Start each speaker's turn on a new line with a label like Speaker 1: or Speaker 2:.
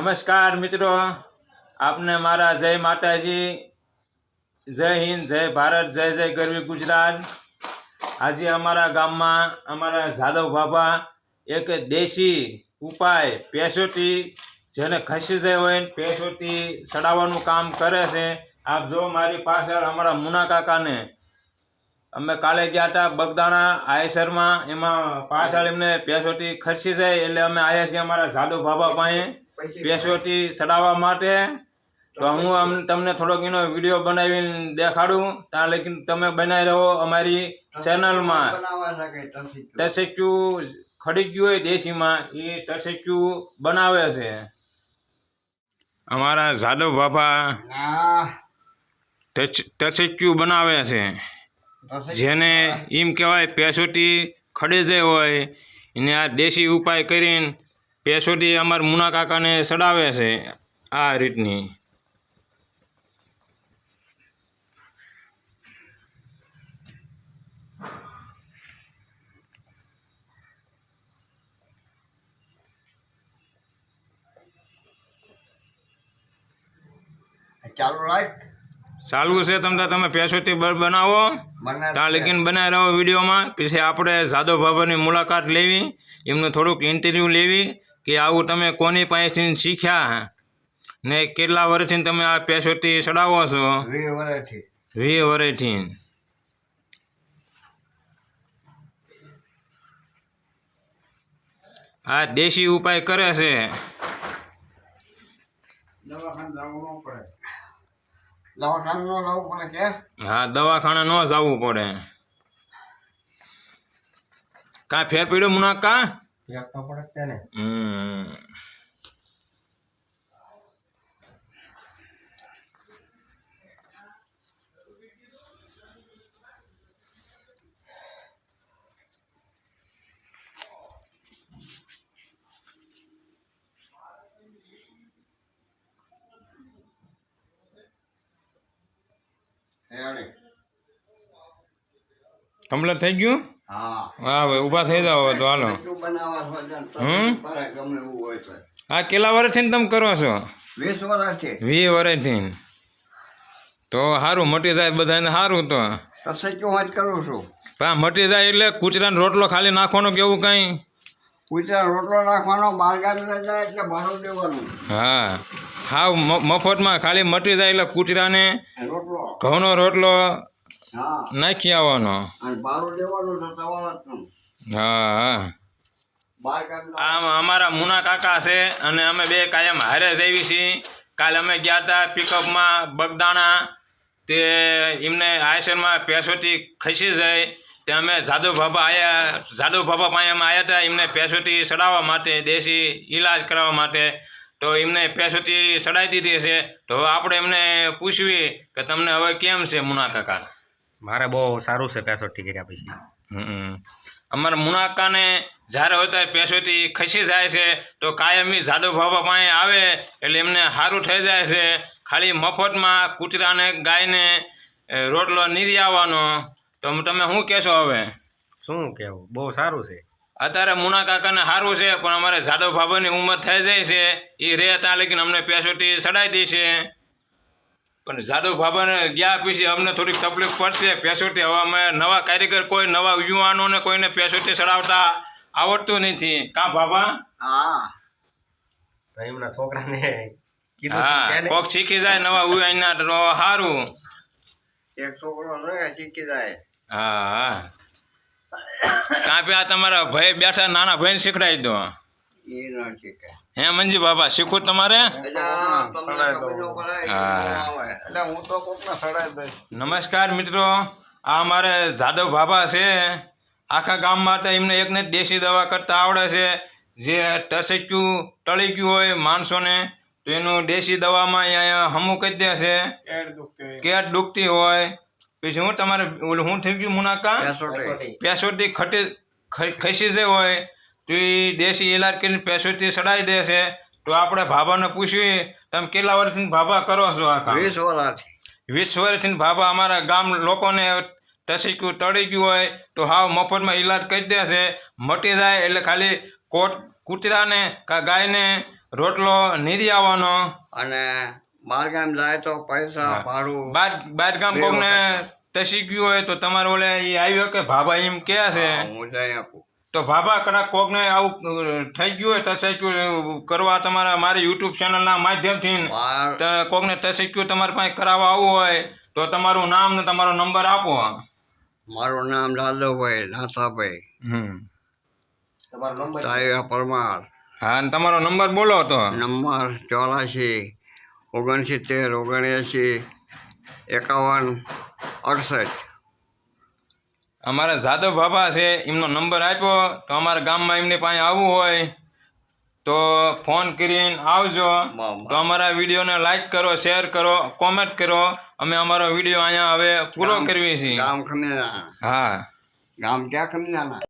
Speaker 1: નમસ્કાર મિત્રો, આપને મારા જય માતાજી, જય હિન્દ, જય ભારત, જય જય ગરવી ગુજરાત। આજે અમારા ગામમાં અમારા જાદવ બાબા એક દેશી ઉપાય પેશોટી જેને ખસી જાય હોય પેશોટી ચડાવવાનું કામ કરે છે। આપ જો મારી પાછળ અમારા મુના કાકાને અમે કાલે ગયા હતા બગદાણા આયસરમાં, એમાં પાછળ એમને પેશોટી ખસી જાય એટલે અમે આવ્યા છીએ અમારા જાદવ બાબા પાસે પેશોટી ચડાવવા માટે। તો હું તમને થોડોક એનો વિડીયો બનાવીને દેખાડું, ત્યાં લગી તમે બનાવી રહો અમારી ચેનલમાં। ટસેક્યું ખડી ગયું હોય દેશીમાં એ ટસેક્યું બનાવે છે અમારા જાદવ બાબા। ટસેક્યું બનાવે છે જેને એમ કહેવાય પેશોટી ખડે જાય હોય એને આ દેશી ઉપાય કરીને પેશોટી અમારા મુના કાકાને ચડાવે છે આ રીતની। ચાલુ છે તમે પેશોટી બનાવો, ત્યાં લગીને બનાવી રહો વિડીયોમાં। પછી આપણે જાદવ બાબાની મુલાકાત લેવી, એમનું થોડુંક ઇન્ટરવ્યૂ લેવી કે આવું તમે કોની પાસેથી શીખ્યા ને કેટલા વર્ષથી તમે આ પેશોટી ચડાવો છો? 20 વર્ષથી। આ દેશી ઉપાય કરે છે। હા, દવાખાને ન જવું પડે। કા ફેર પડ્યો મુનાકા? કમ્પ્લીટ થઈ ગયું? હા ભાઈ, ઊભા થઈ જાઓ તો હાલો। હા, કેટલા વર્ષથી તમે કરો છો? 20 વર્ષથી। તો સારું, મટી જાય બધાને સારું। તો કરું છું પણ મટી જાય એટલે કૂતરાનો રોટલો ખાલી નાખવાનો કેવું કઈ? કૂતરાનો રોટલો નાખવાનો, બહાર ગામ લઈ જાય એટલે ભાડું દેવાનું। હા, હાવ મફતમાં ખાલી મટી જાય એટલે કૂતરાને ઘઉંનો રોટલો નાખી આવવાનો। હા, આમ અમારા મુના કાકા છે અને અમે બે કાયમ હારે રહેવી છીએ। કાલે અમે ગયા હતા પિકઅપમાં બગદાણા, તે એમને આયસરમાં પેશોટી ખસી જાય તે અમે જાદવ બાબા પાસે અમે આવ્યા હતા એમને પેશોટી ચડાવવા માટે, દેશી ઈલાજ કરાવવા માટે। તો એમને પેશોટી ચડાવી દીધી છે। તો આપણે એમને પૂછવી કે તમને હવે કેમ છે મુના કાકા?
Speaker 2: મારે બહુ સારું છે પેશોટી કર્યા પછી।
Speaker 1: અમારા મુનાકાને જ્યારે હોય ત્યારે પેશોટી ખસી જાય છે તો કાયમી જાદવ બાબા પાસે આવે એટલે એમને સારું થઈ જાય છે। ખાલી મફતમાં કૂતરાને ગાયને રોટલો નીરી આવવાનો। તો તમે શું કહેશો હવે?
Speaker 2: શું કહેવું, બહુ સારું છે।
Speaker 1: અત્યારે મુના કાકાને સારું છે પણ અમારે જાદવ બાબાની ઉંમર થઈ જાય છે, એ રહે ત્યાં લગીને અમને પેશોટી ચડાવી દે છે। પણ જાદવ બાબાને ગયા પછી અમને થોડીક તકલીફ પડશે પેશોટી। હવે અમે નવા કારીગર, કોઈ નવા યુવાનોને કોઈને પેશોટી ચડાવતા આવડતું નથી, કા બાબા?
Speaker 2: હા, એમના છોકરાને
Speaker 1: હા, કોક શીખી જાય નવા યુવાનના તો સારું।
Speaker 2: એક છોકરો શીખી જાય।
Speaker 1: હા, કાપી આ તમારા ભાઈ બેઠા, નાના ભાઈને શીખડાવી દો। હે મંજી બાબા, શીખવું તમારે? નમસ્કાર મિત્રો, આ અમારે જાદવ બાબા છે। આખા ગામમાં તો એમને એકને જ દેશી દવા કરતા આવડે છે। જે ટસેક્યું ટળી ગયું હોય માણસોને તો એનું દેશી દવામાં અહીંયા હમું કરી દે છે। કેટ દુખતી હોય પછી હું તમારે શું થઈ ગયું મુનાકા? પેશોટી ખસી જાય હોય તો એ દેશી ઈલાજ કરીને પેશોટી ચડાવી દે છે। તો આપણે બાબાને પૂછ્યું તમે કેટલા વર્ષથી બાબા કરો છો? આખા 20 વર્ષથી બાબા અમારા ગામ લોકોને ટસેક્યું ટળી ગયું હોય તો હાવ મફતમાં ઈલાજ કરી દે છે। મટી જાય એટલે ખાલી કૂતરાને કા ગાયને રોટલો નીરી આવવાનો.
Speaker 2: અને બહાર ગામ જાય તો પૈસા
Speaker 1: હા.
Speaker 2: ભાડું
Speaker 1: બાર ગામ
Speaker 2: બે
Speaker 1: કોકને
Speaker 2: વખત.
Speaker 1: તસી ગયું હોય તો તમારે ઓલે એ આવ્યો કે ભાભા એમ કે છે
Speaker 2: હા, હું જઈ આપું.
Speaker 1: તો ભાભા કદાચ કોકને આવું થઈ ગયું હોય તસક્યું કરવા તમારા મારી યુટ્યુબ ચેનલના માધ્યમથી
Speaker 2: બહાર
Speaker 1: તો કોકને તસક્યું તમારે પાસે કરાવવા આવવું હોય તો તમારું નામ ને તમારો નંબર આપો.
Speaker 2: મારું નામ દાદુભાઈ નાથાભાઈ તાયા પરમાર.
Speaker 1: હા અને તમારો નંબર બોલો તો.
Speaker 2: નંબર 84 69 79 51 68.
Speaker 1: અમારા જાદવ બાબા છે એમનો નંબર આપ્યો તો અમારા ગામમાં એમની પાસે આવવું હોય તો ફોન કરીને આવજો. તો અમારા વિડીયોને લાઈક કરો, શેર કરો, કોમેન્ટ કરો. અમે અમારો વિડીયો અહીંયા હવે પૂરો કરવી છીએ.
Speaker 2: ગામ ખમીના.
Speaker 1: હા
Speaker 2: ગામ ક્યાં ખમીના?